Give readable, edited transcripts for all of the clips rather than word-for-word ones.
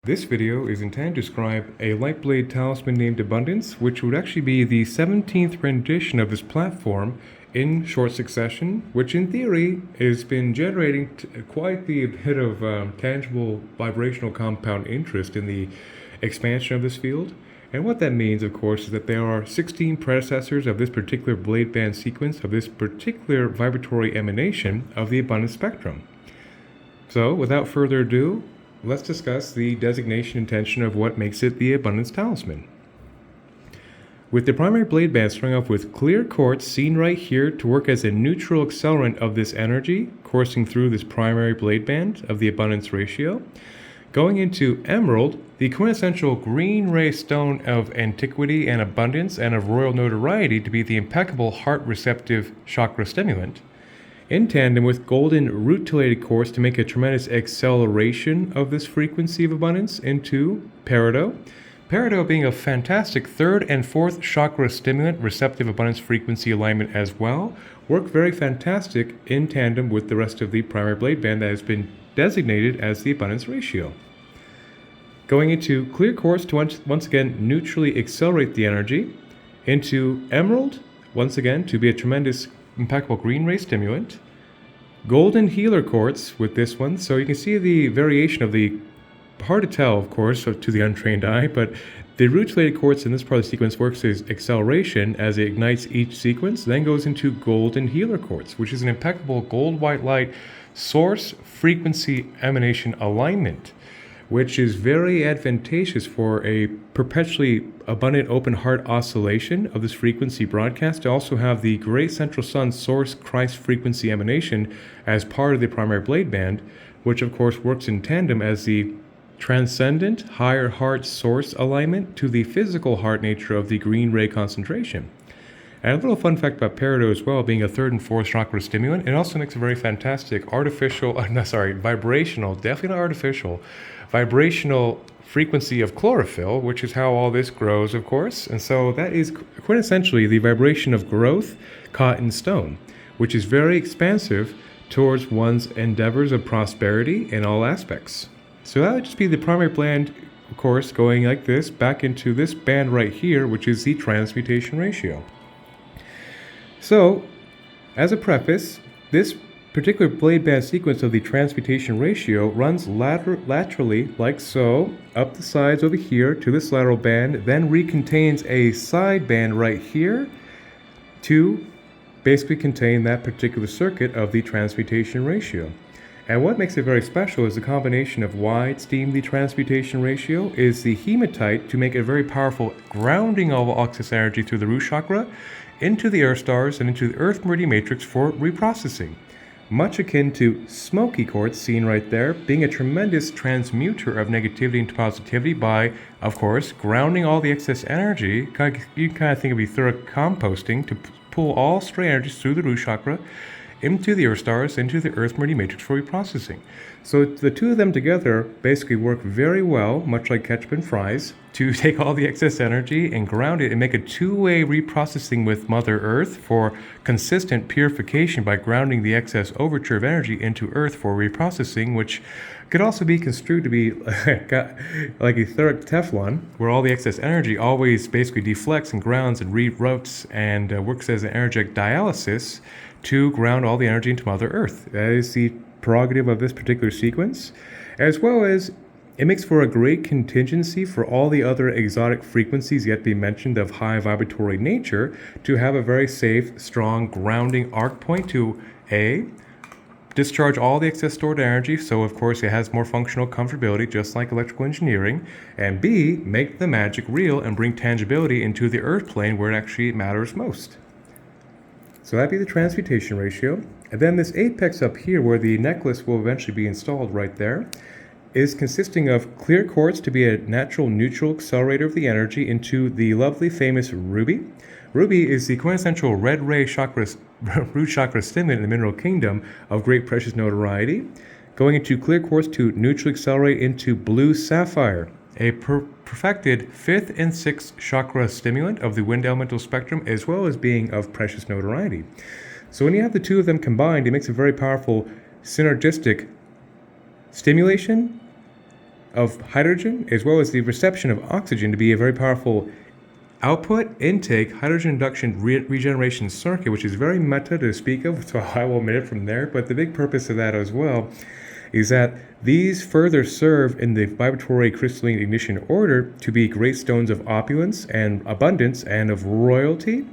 This video is intended to describe a lightblade talisman named Abundance, which would actually be the 17th rendition of this platform in short succession, which in theory has been generating quite the bit of tangible vibrational compound interest in the expansion of this field. And what that means, of course, is that there are 16 predecessors of this particular blade band sequence of this particular vibratory emanation of the abundance spectrum. So, without further ado, let's discuss the designation intention of what makes it the Abundance Talisman. With the primary blade band starting off with clear quartz seen right here to work as a neutral accelerant of this energy coursing through this primary blade band of the Abundance ratio. Going into Emerald, the quintessential green ray stone of antiquity and abundance and of royal notoriety to be the impeccable heart-receptive chakra stimulant. In tandem with golden rutilated quartz to make a tremendous acceleration of this frequency of abundance into Peridot. Peridot being a fantastic third and fourth chakra stimulant, receptive abundance frequency alignment as well, work very fantastic in tandem with the rest of the primary blade band that has been designated as the abundance ratio. Going into clear quartz to once again neutrally accelerate the energy, into Emerald, once again to be a tremendous impeccable green ray stimulant. Golden healer quartz with this one, so you can see the variation of the, hard to tell of course to the untrained eye, but the rutilated quartz in this part of the sequence works as acceleration as it ignites each sequence, then goes into golden healer quartz, which is an impeccable gold white light source frequency emanation alignment, which is very advantageous for a perpetually abundant open heart oscillation of this frequency broadcast to also have the great central sun source Christ frequency emanation as part of the primary blade band, which of course works in tandem as the transcendent higher heart source alignment to the physical heart nature of the green ray concentration. And a little fun fact about Peridot as well, being a third and fourth chakra stimulant, it also makes a very fantastic vibrational, definitely not artificial, vibrational frequency of chlorophyll, which is how all this grows, of course. And so that is quintessentially the vibration of growth caught in stone, which is very expansive towards one's endeavors of prosperity in all aspects. So that would just be the primary band, of course, going like this, back into this band right here, which is the transmutation ratio. So, as a preface, this particular blade band sequence of the transmutation ratio runs laterally, like so, up the sides over here to this lateral band, then recontains a side band right here to basically contain that particular circuit of the transmutation ratio. And what makes it very special is the combination of why it's deemed the transmutation ratio is the hematite to make a very powerful grounding of all excess energy through the root chakra into the earth stars and into the earth meridian matrix for reprocessing. Much akin to smoky quartz seen right there, being a tremendous transmuter of negativity into positivity by, of course, grounding all the excess energy. You kind of think of etheric composting to pull all stray energies through the root chakra into the earth stars, into the earth meridian matrix for reprocessing. So the two of them together basically work very well, much like ketchup and fries, to take all the excess energy and ground it and make a two-way reprocessing with Mother Earth for consistent purification by grounding the excess overture of energy into Earth for reprocessing, which could also be construed to be like etheric Teflon, where all the excess energy always basically deflects and grounds and reroutes and works as an energetic dialysis to ground all the energy into Mother Earth. That is the prerogative of this particular sequence, as well as it makes for a great contingency for all the other exotic frequencies yet to be mentioned of high vibratory nature to have a very safe, strong grounding arc point to A, discharge all the excess stored energy, so of course it has more functional comfortability just like electrical engineering, and B, make the magic real and bring tangibility into the earth plane where it actually matters most. So that'd be the transmutation ratio. And then this apex up here where the necklace will eventually be installed right there is consisting of clear quartz to be a natural neutral accelerator of the energy into the lovely famous ruby. Ruby is the quintessential red ray chakra, root chakra stimulant in the mineral kingdom of great precious notoriety. Going into clear quartz to neutrally accelerate into blue sapphire, a perfected 5th and 6th chakra stimulant of the wind elemental spectrum, as well as being of precious notoriety. So when you have the two of them combined, it makes a very powerful synergistic stimulation of hydrogen as well as the reception of oxygen to be a very powerful output, intake, hydrogen induction regeneration circuit, which is very meta to speak of, so I will omit it from there. But the big purpose of that as well is that these further serve in the vibratory crystalline ignition order to be great stones of opulence and abundance and of royalty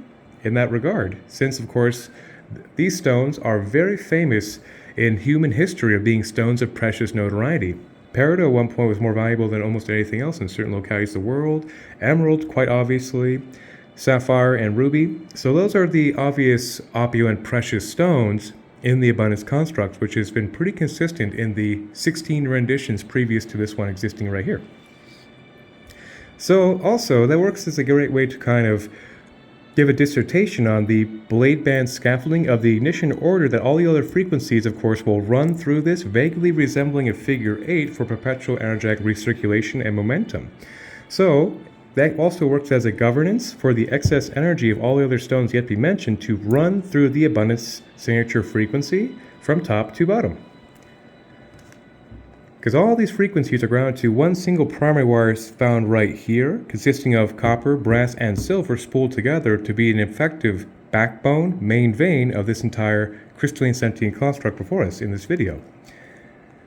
in that regard, since of course these stones are very famous in human history of being stones of precious notoriety. Peridot at one point was more valuable than almost anything else in certain localities of the world. Emerald, quite obviously. Sapphire and ruby. So those are the obvious opulent precious stones in the abundance construct, which has been pretty consistent in the 16 renditions previous to this one existing right here. So also, that works as a great way to kind of give a dissertation on the blade band scaffolding of the ignition order that all the other frequencies, of course, will run through this, vaguely resembling a figure 8 for perpetual energetic recirculation and momentum. So that also works as a governance for the excess energy of all the other stones yet to be mentioned to run through the abundance signature frequency from top to bottom. Because all these frequencies are grounded to one single primary wire found right here, consisting of copper, brass, and silver spooled together to be an effective backbone, main vein of this entire crystalline sentient construct before us in this video.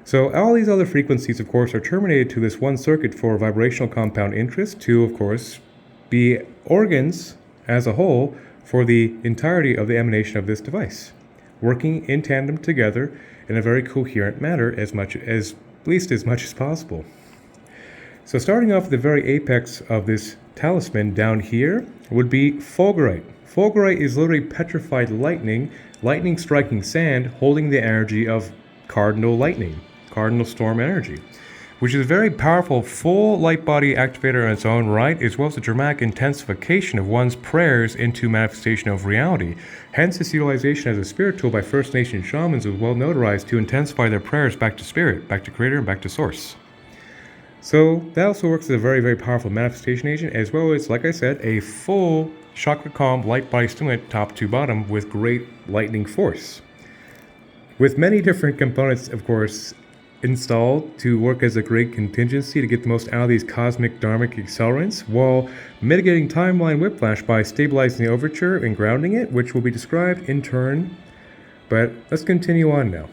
So all these other frequencies, of course, are terminated to this one circuit for vibrational compound interest to, of course, be organs as a whole for the entirety of the emanation of this device, working in tandem together in a very coherent manner at least as much as possible. So starting off at the very apex of this talisman down here would be fulgurite. Fulgurite is literally petrified lightning striking sand holding the energy of cardinal lightning, cardinal storm energy, which is a very powerful full light body activator in its own right, as well as a dramatic intensification of one's prayers into manifestation of reality. Hence, its utilization as a spirit tool by First Nation shamans was well notarized to intensify their prayers back to spirit, back to creator, and back to source. So that also works as a very, very powerful manifestation agent, as well as, like I said, a full chakra calm light body stimulant top to bottom with great lightning force. With many different components, of course, installed to work as a great contingency to get the most out of these cosmic dharmic accelerants while mitigating timeline whiplash by stabilizing the overture and grounding it, which will be described in turn. But let's continue on now.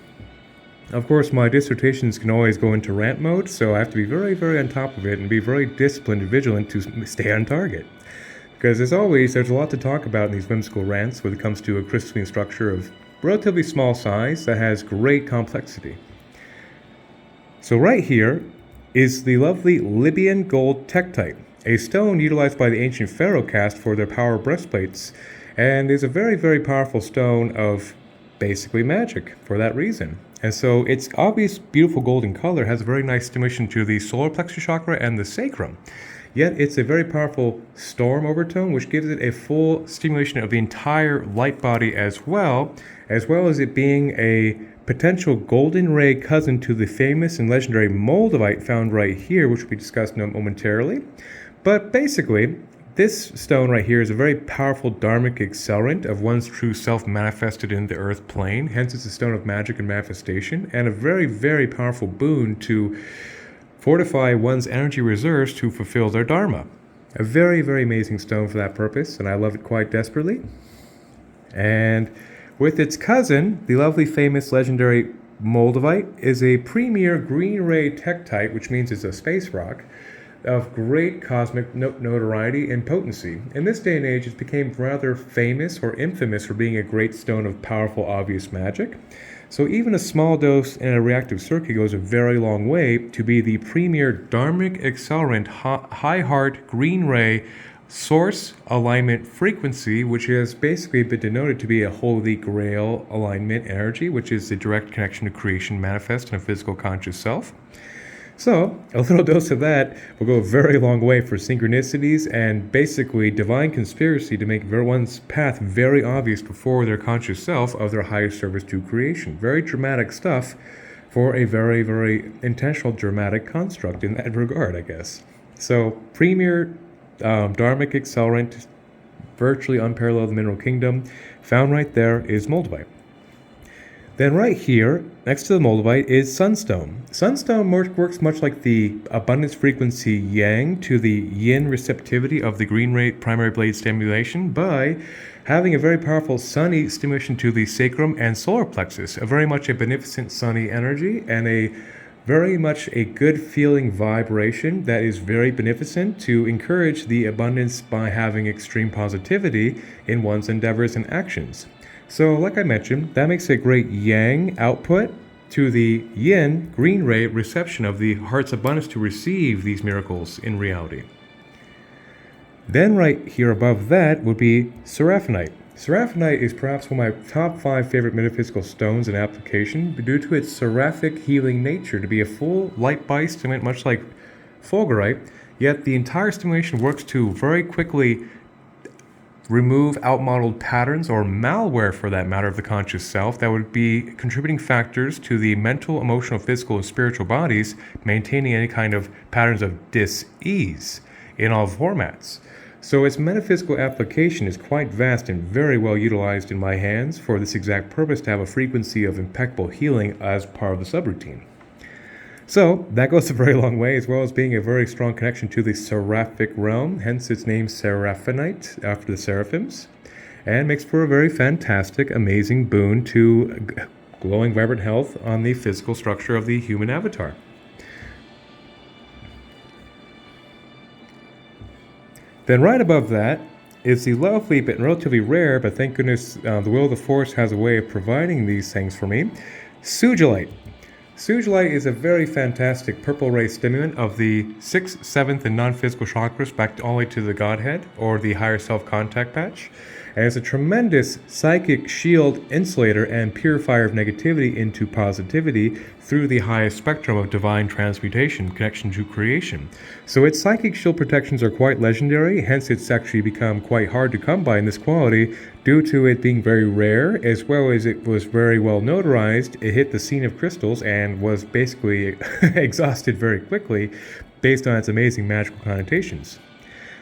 Of course, my dissertations can always go into rant mode, so I have to be very, very on top of it and be very disciplined and vigilant to stay on target. Because as always, there's a lot to talk about in these whimsical rants when it comes to a crystalline structure of relatively small size that has great complexity. So right here is the lovely Libyan gold tektite, a stone utilized by the ancient pharaoh caste for their power breastplates, and is a very, very powerful stone of basically magic for that reason. And so its obvious beautiful golden color has a very nice stimulation to the solar plexus chakra and the sacrum. Yet it's a very powerful storm overtone, which gives it a full stimulation of the entire light body as well as it being a potential golden ray cousin to the famous and legendary moldavite found right here, which will be discussed momentarily. But basically, this stone right here is a very powerful dharmic accelerant of one's true self manifested in the earth plane. Hence, it's a stone of magic and manifestation, and a very, very powerful boon to fortify one's energy reserves to fulfill their dharma. A very, very amazing stone for that purpose, and I love it quite desperately. And with its cousin, the lovely, famous, legendary moldavite is a premier green ray tektite, which means it's a space rock, of great cosmic notoriety and potency. In this day and age, it became rather famous or infamous for being a great stone of powerful, obvious magic. So even a small dose in a reactive circuit goes a very long way to be the premier dharmic accelerant high heart green ray source alignment frequency, which has basically been denoted to be a holy grail alignment energy, which is the direct connection to creation manifest in a physical conscious self. So a little dose of that will go a very long way for synchronicities and basically divine conspiracy to make one's path very obvious before their conscious self of their highest service to creation. Very dramatic stuff for a very, very intentional dramatic construct in that regard, I guess. So premier dharmic accelerant, virtually unparalleled in the mineral kingdom, found right there is moldavite. Then right here, next to the moldavite, is sunstone. Sunstone works much like the abundance frequency yang to the yin receptivity of the green ray primary blade stimulation by having a very powerful sunny stimulation to the sacrum and solar plexus, a very much a beneficent sunny energy and a very much a good feeling vibration that is very beneficent to encourage the abundance by having extreme positivity in one's endeavors and actions. So like I mentioned, that makes a great yang output to the yin green ray reception of the heart's abundance to receive these miracles in reality. Then right here above that would be seraphonite. Seraphonite is perhaps one of my top 5 favorite metaphysical stones in application due to its seraphic healing nature to be a full light-body stimulant much like fulgurite, yet the entire stimulation works to very quickly remove outmodeled patterns or malware for that matter of the conscious self that would be contributing factors to the mental, emotional, physical, and spiritual bodies maintaining any kind of patterns of dis-ease in all formats. So its metaphysical application is quite vast and very well utilized in my hands for this exact purpose to have a frequency of impeccable healing as part of the subroutine. So that goes a very long way, as well as being a very strong connection to the seraphic realm, hence its name seraphonite after the seraphims, and makes for a very fantastic, amazing boon to glowing, vibrant health on the physical structure of the human avatar. Then right above that is the lovely but relatively rare, but thank goodness the Will of the Force has a way of providing these things for me, sugilite. Sugilite is a very fantastic purple ray stimulant of the 6th, 7th, and non-physical chakras back all the way to the Godhead, or the higher self contact patch. And it's a tremendous psychic shield insulator and purifier of negativity into positivity through the highest spectrum of divine transmutation, connection to creation. So its psychic shield protections are quite legendary, hence it's actually become quite hard to come by in this quality due to it being very rare, as well as it was very well notarized. It hit the scene of crystals and was basically exhausted very quickly based on its amazing magical connotations.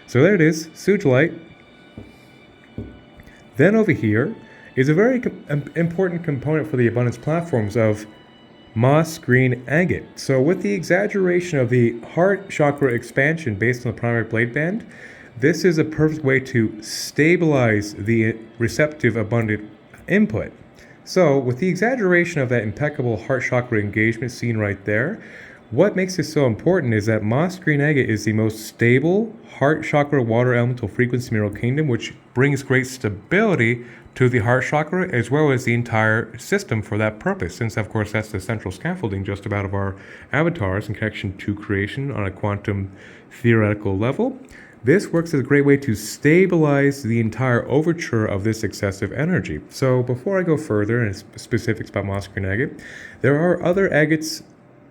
So there it is, sugilite. Then over here is a very important component for the abundance platforms of moss green agate. So with the exaggeration of the heart chakra expansion based on the primary blade band, this is a perfect way to stabilize the receptive abundant input. So with the exaggeration of that impeccable heart chakra engagement seen right there, what makes this so important is that moss green agate is the most stable heart chakra water elemental frequency mineral kingdom, which brings great stability to the heart chakra as well as the entire system for that purpose, since of course that's the central scaffolding just about of our avatars in connection to creation on a quantum theoretical level. This works as a great way to stabilize the entire overture of this excessive energy. So before I go further in specifics about moss green agate, there are other agates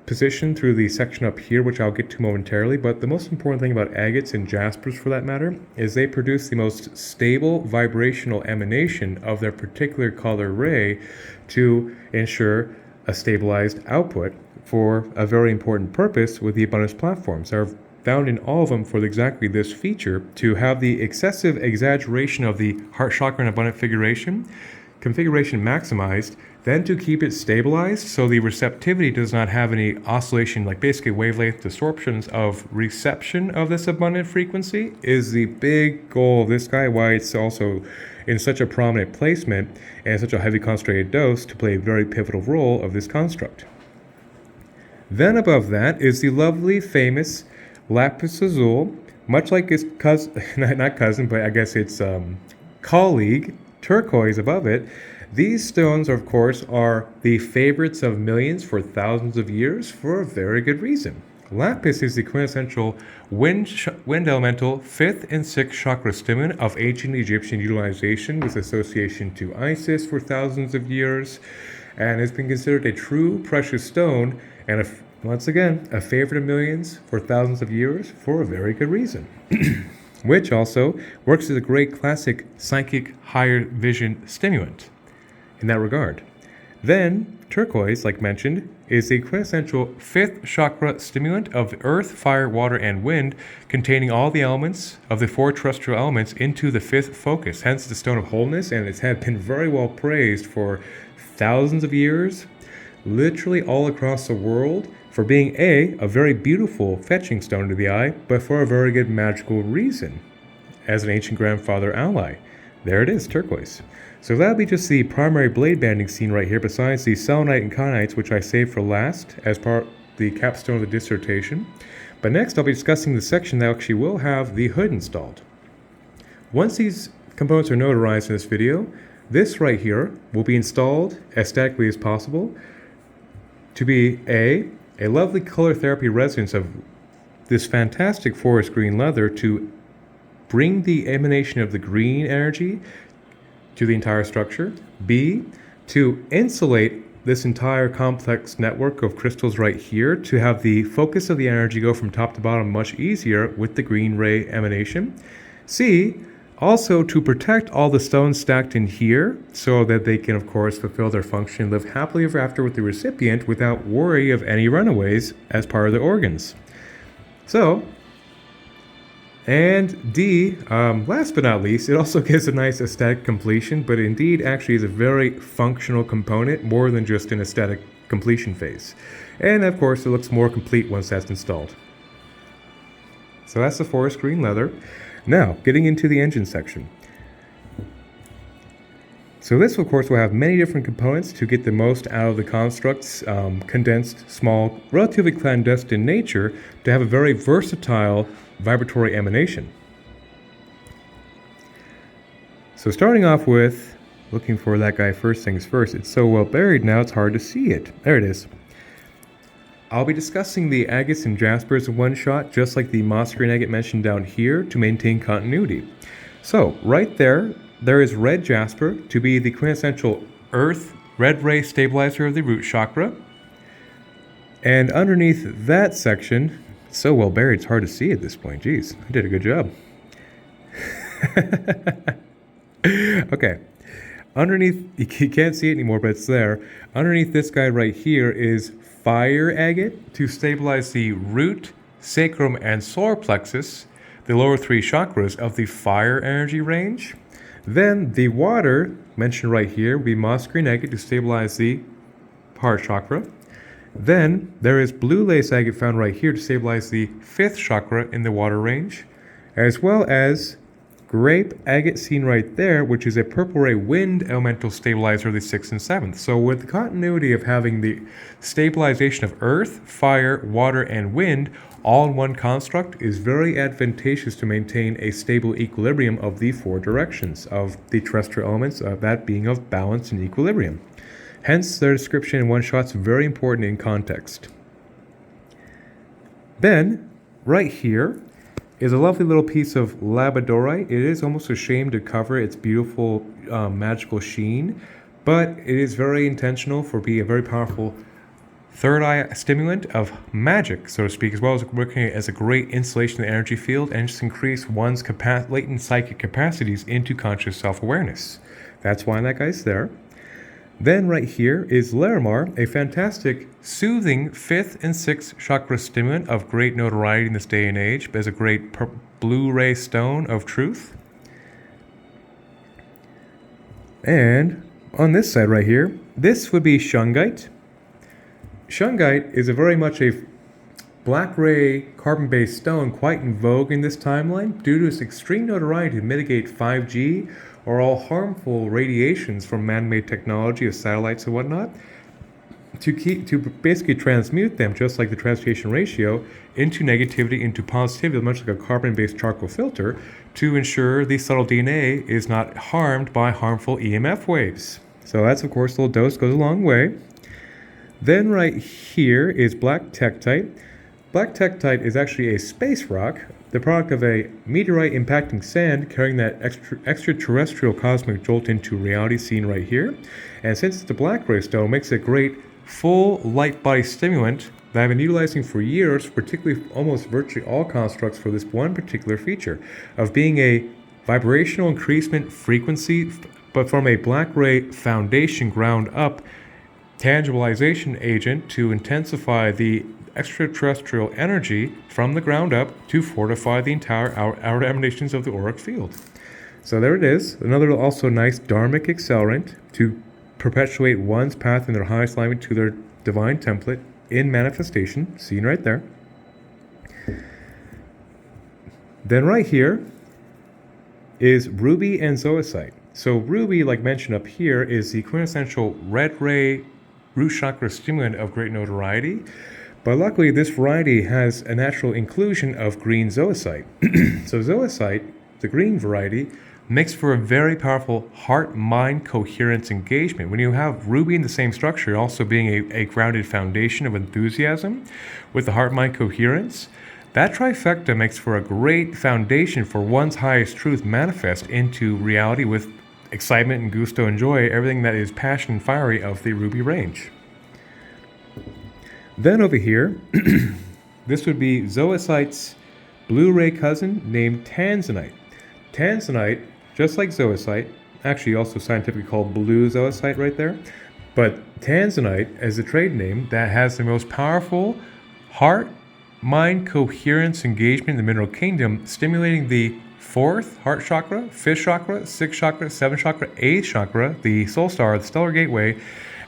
positioned through the section up here, which I'll get to momentarily, but the most important thing about agates and jaspers for that matter is they produce the most stable vibrational emanation of their particular color ray to ensure a stabilized output for a very important purpose with the abundance platforms. They're found in all of them for exactly this feature, to have the excessive exaggeration of the heart chakra and abundant configuration maximized, then to keep it stabilized so the receptivity does not have any oscillation, like basically wavelength distortions of reception of this abundant frequency, is the big goal of this guy, why it's also in such a prominent placement and such a heavy concentrated dose to play a very pivotal role of this construct. Then above that is the lovely famous lapis lazuli, much like its cousin, not cousin, but I guess its colleague, turquoise above it. These stones, of course, are the favorites of millions for thousands of years for a very good reason. Lapis is the quintessential wind elemental 5th and 6th chakra stimulant of ancient Egyptian utilization with association to Isis for thousands of years, and has been considered a true precious stone and once again a favorite of millions for thousands of years for a very good reason. Which also works as a great classic psychic higher vision stimulant in that regard. Then, turquoise, like mentioned, is the quintessential 5th chakra stimulant of earth, fire, water, and wind, containing all the elements of the 4 terrestrial elements into the 5th focus, hence the stone of wholeness, and it's had been very well praised for thousands of years, literally all across the world, for being a very beautiful fetching stone to the eye, but for a very good magical reason, as an ancient grandfather ally. There it is, turquoise. So that'll be just the primary blade banding scene right here, besides the selenite and kyanite, which I saved for last as part of the capstone of the dissertation. But next I'll be discussing the section that actually will have the hood installed. Once these components are notarized in this video, this right here will be installed as statically as possible to be a lovely color therapy resonance of this fantastic forest green leather to bring the emanation of the green energy to the entire structure. B, to insulate this entire complex network of crystals right here to have the focus of the energy go from top to bottom much easier with the green ray emanation. C, also to protect all the stones stacked in here so that they can of course fulfill their function and live happily ever after with the recipient without worry of any runaways as part of the organs. So, and D, last but not least, it also gives a nice aesthetic completion, but indeed actually is a very functional component more than just an aesthetic completion phase. And of course it looks more complete once that's installed. So that's the forest green leather. Now, getting into the engine section. So this, of course, will have many different components to get the most out of the construct's condensed, small, relatively clandestine nature to have a very versatile vibratory emanation. So starting off with, looking for that guy first things first, it's so well buried now it's hard to see it. There it is. I'll be discussing the agates and jaspers in one shot, just like the moss green agate mentioned down here, to maintain continuity. So, right there is red jasper to be the quintessential earth red ray stabilizer of the root chakra. And underneath that section, it's so well buried it's hard to see at this point. Jeez, I did a good job. Okay. Underneath, you can't see it anymore, but it's there. Underneath this guy right here is fire agate to stabilize the root, sacrum, and solar plexus, the lower three chakras of the fire energy range. Then the water, mentioned right here, will be moss green agate to stabilize the heart chakra. Then there is blue lace agate found right here to stabilize the fifth chakra in the water range, as well as grape agate seen right there, which is a purple ray wind elemental stabilizer of the 6th and 7th. So with the continuity of having the stabilization of earth, fire, water, and wind all in one construct is very advantageous to maintain a stable equilibrium of the four directions of the terrestrial elements, that being of balance and equilibrium. Hence, their description in one shot's very important in context. Then, right here, is a lovely little piece of labradorite. It is almost a shame to cover its beautiful magical sheen, but it is very intentional for being a very powerful third eye stimulant of magic, so to speak, as well as working as a great insulation of the energy field and just increase one's latent psychic capacities into conscious self-awareness. That's why that guy's there. Then right here is Larimar, a fantastic, soothing 5th and 6th chakra stimulant of great notoriety in this day and age, as a great blue ray stone of truth. And on this side right here, this would be shungite. Shungite is a very much a black ray carbon-based stone quite in vogue in this timeline due to its extreme notoriety to mitigate 5G or all harmful radiations from man-made technology of satellites and whatnot, to basically transmute them, just like the transmutation ratio, into negativity, into positivity, much like a carbon-based charcoal filter, to ensure the subtle DNA is not harmed by harmful EMF waves. So that's, of course, a little dose goes a long way. Then right here is black tektite. Black tektite is actually a space rock, the product of a meteorite impacting sand carrying that extraterrestrial cosmic jolt into reality seen right here. And since it's a black ray stone, it makes a great full light body stimulant that I've been utilizing for years, particularly almost virtually all constructs for this one particular feature of being a vibrational increasement frequency, but from a black ray foundation ground up tangibilization agent to intensify the extraterrestrial energy from the ground up to fortify the entire outer emanations of the auric field. So there it is, another also nice dharmic accelerant to perpetuate one's path in their highest alignment to their divine template in manifestation, seen right there. Then right here is ruby and zoisite. So ruby, like mentioned up here, is the quintessential red ray root chakra stimulant of great notoriety. But luckily, this variety has a natural inclusion of green zoisite. So zoisite, the green variety, makes for a very powerful heart-mind coherence engagement. When you have ruby in the same structure, also being a grounded foundation of enthusiasm with the heart-mind coherence, that trifecta makes for a great foundation for one's highest truth manifest into reality with excitement and gusto and joy, everything that is passion and fiery of the ruby range. Then over here, this would be zoisite's blue ray cousin named tanzanite. Tanzanite, just like zoisite, actually also scientifically called blue zoisite right there, but tanzanite is a trade name that has the most powerful heart-mind coherence engagement in the mineral kingdom, stimulating the 4th heart chakra, 5th chakra, 6th chakra, 7th chakra, 8th chakra, the soul star, the stellar gateway,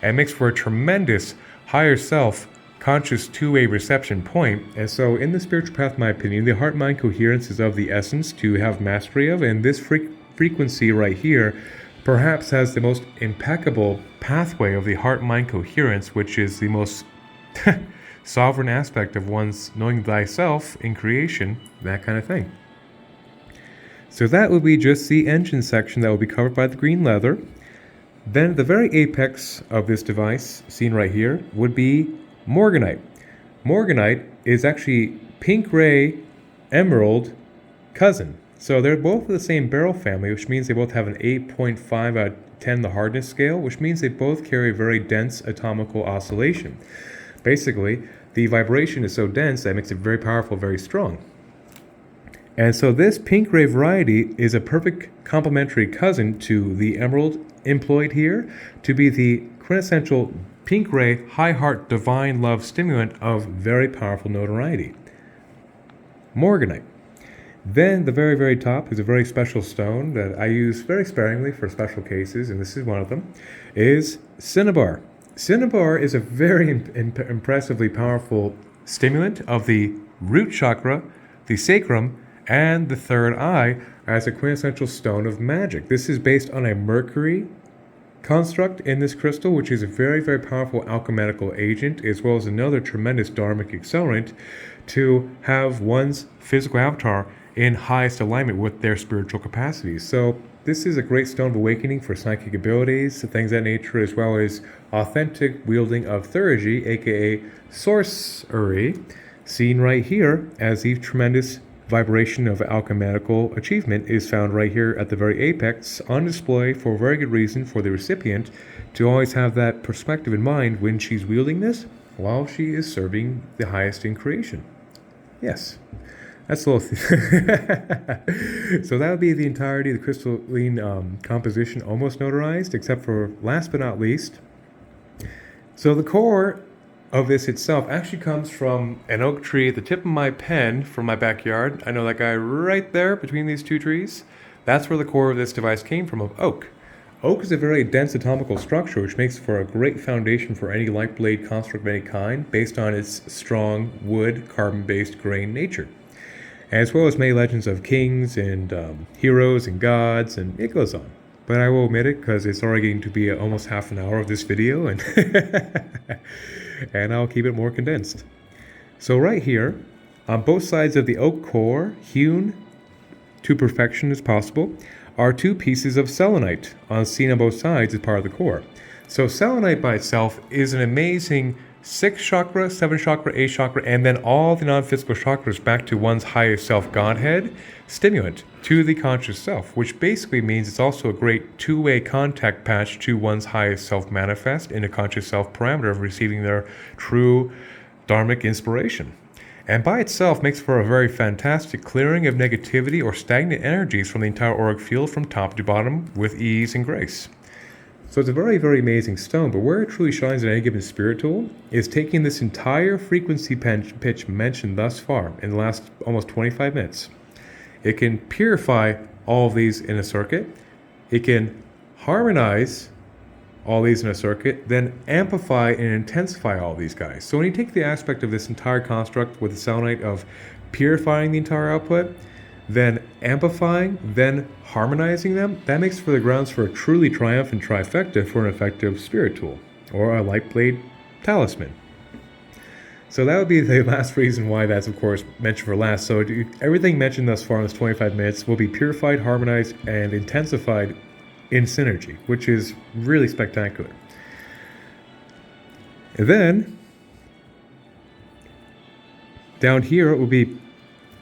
and makes for a tremendous higher self conscious two-way reception point. And so in the spiritual path, in my opinion, the heart-mind coherence is of the essence to have mastery of, and this frequency right here perhaps has the most impeccable pathway of the heart-mind coherence, which is the most sovereign aspect of one's knowing thyself in creation, that kind of thing. So that would be just the engine section that will be covered by the green leather. Then the very apex of this device, seen right here, would be morganite. Morganite is actually pink ray emerald cousin. So they're both of the same beryl family, which means they both have an 8.5 out of 10 the hardness scale, which means they both carry a very dense atomical oscillation. Basically, the vibration is so dense that it makes it very powerful, very strong. And so this pink ray variety is a perfect complementary cousin to the emerald employed here to be the quintessential pink ray high heart divine love stimulant of very powerful notoriety. Morganite. Then the very, very top is a very special stone that I use very sparingly for special cases, and this is one of them, is cinnabar. Cinnabar is a very impressively powerful stimulant of the root chakra, the sacrum, and the third eye as a quintessential stone of magic. This is based on a mercury construct in this crystal, which is a very, very powerful alchemical agent, as well as another tremendous dharmic accelerant to have one's physical avatar in highest alignment with their spiritual capacities. So this is a great stone of awakening for psychic abilities, things of that nature, as well as authentic wielding of theurgy, aka sorcery, seen right here as the tremendous vibration of alchemical achievement is found right here at the very apex, on display for a very good reason for the recipient to always have that perspective in mind when she's wielding this while she is serving the highest in creation. Yes, that's a little so that would be the entirety of the crystalline composition, almost notarized, except for last but not least. So the core of this itself actually comes from an oak tree at the tip of my pen from my backyard. I know that guy right there between these two trees. That's where the core of this device came from, of oak. Oak is a very dense atomical structure, which makes for a great foundation for any lightblade construct of any kind, based on its strong wood, carbon-based grain nature, as well as many legends of kings and heroes and gods, and it goes on. But I will omit it because it's already getting to be almost half an hour of this video, and and I'll keep it more condensed. So right here, on both sides of the oak core, hewn to perfection as possible, are two pieces of selenite seen on both sides as part of the core. So selenite by itself is an amazing 6th chakra, 7th chakra, 8th chakra, and then all the non-physical chakras back to one's highest self Godhead stimulant to the conscious self, which basically means it's also a great two-way contact patch to one's highest self manifest in a conscious self parameter of receiving their true dharmic inspiration. And by itself makes for a very fantastic clearing of negativity or stagnant energies from the entire auric field from top to bottom with ease and grace. So it's a very, very amazing stone, but where it truly shines in any given spirit tool is taking this entire frequency pitch mentioned thus far in the last almost 25 minutes. It can purify all of these in a circuit. It can harmonize all these in a circuit, then amplify and intensify all these guys. So when you take the aspect of this entire construct with the selenite of purifying the entire output, then amplifying, then harmonizing them, that makes for the grounds for a truly triumphant trifecta for an effective spirit tool, or a lightblade talisman. So that would be the last reason why that's, of course, mentioned for last. So everything mentioned thus far in this 25 minutes will be purified, harmonized, and intensified in synergy, which is really spectacular. And then, down here it will be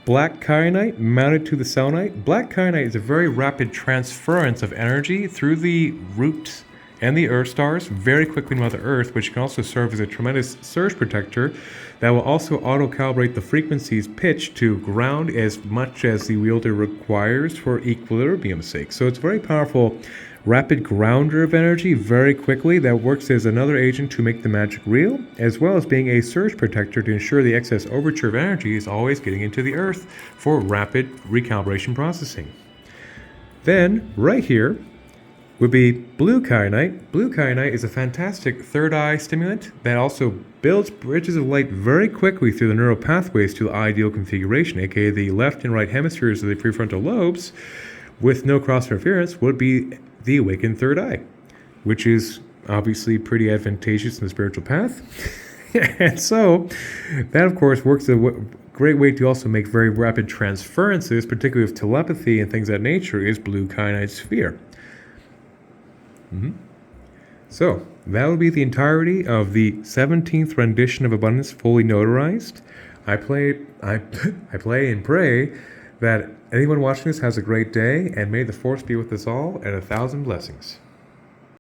black kyanite mounted to the selenite. Black kyanite is a very rapid transference of energy through the root and the Earth stars very quickly to Mother Earth, which can also serve as a tremendous surge protector that will also auto-calibrate the frequency's pitch to ground as much as the wielder requires for equilibrium's sake. So it's a very powerful rapid grounder of energy very quickly that works as another agent to make the magic real, as well as being a surge protector to ensure the excess overture of energy is always getting into the Earth for rapid recalibration processing. Then, right here, would be blue kyanite. Blue kyanite is a fantastic third eye stimulant that also builds bridges of light very quickly through the neural pathways to the ideal configuration, aka the left and right hemispheres of the prefrontal lobes, with no cross interference, would be the awakened third eye, which is obviously pretty advantageous in the spiritual path. And so that, of course, works a great way to also make very rapid transferences, particularly with telepathy and things of that nature, is blue kyanite sphere. So that would be the entirety of the 17th rendition of Abundance fully notarized. I play and pray that anyone watching this has a great day, and may the force be with us all, and 1,000 blessings.